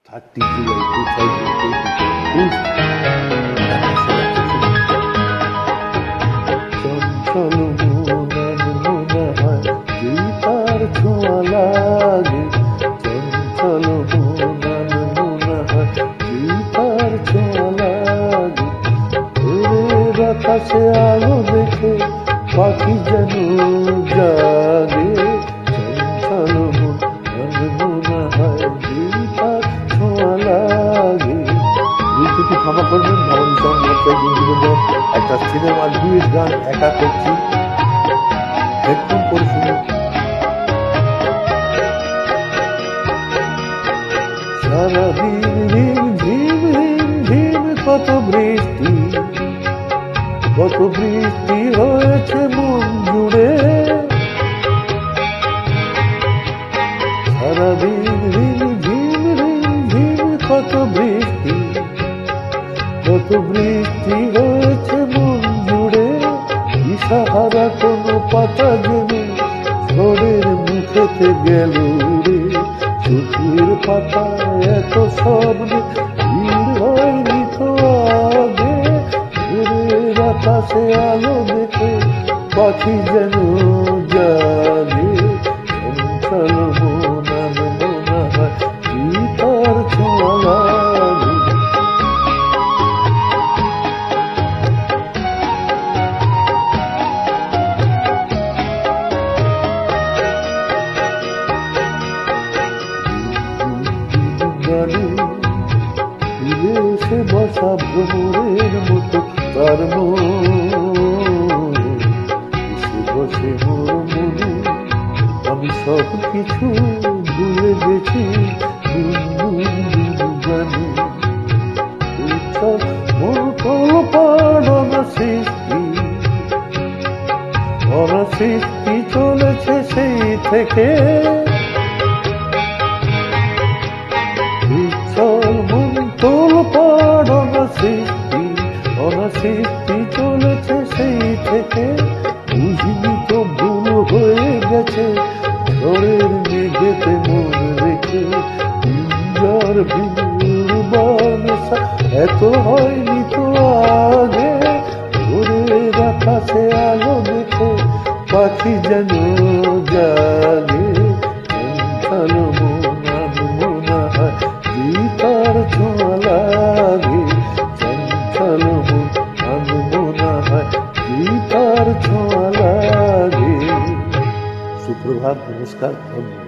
30 July 2022 চঞ্চল মন মনে হয় যেই তার ছোঁয়া লাগে, চঞ্চল মন মনে হয় যেই তার ছোঁয়া লাগে। ভোরের আকাশে আলো দেখে পাখি যেন জাগে, চঞ্চল মন মনে হয় যেই তার ছোঁয়া লাগে। একটু ক্ষমা করবেন, ভবন একটা সিনেমার ডুয়েট গান একা করছি, হেডফোন করে শুনুন। সারাদিন ঝিম ঝিম ঝিম ঝিম কত বৃষ্টি, কত বৃষ্টি হয়েছে মন জুড়ে। সারাদিন ঝিম ঝিম ঝিম ঝিম কত বৃষ্টি, কত বৃষ্টি হয়েছে মন জুড়ে। দিশাহারা কোনো পাতা যেন ঝড়ের মুখেতে গেল রে, চোখের পাতা এত স্বপ্নে ভিড় হয়নি তো আগে। ভোরের আকাশে আলো দেখে পাখি যেন জাগে, চঞ্চল মন মনে হয় যেই তার ছোঁয়া লাগে। ফিরে এসে বসা ভ্রমরের মতো তার এসে বসে মোর মনে, আমি সব কিছু ভুলে গেছি গানে। অনাসৃষ্টি চলেছে সেই থেকে, অনাসৃষ্টি চলেছে সেই থেকে। বুঝিনি তো ভুল হয়ে গেছে ঝড়ের মেঘেতে মন রেখে। ঝড় ভিড় এত হয়নি তো আগে। ভোরের আকাশে আলো দেখে পাখি যেন জাগে, চঞ্চল মন মনে হয় যেই তার ছোঁয়া লাগে, চঞ্চল মন মনে হয় যেই তার ছোঁয়া লাগে। সুপ্রভাত, নমস্কার, ধন্যবাদ।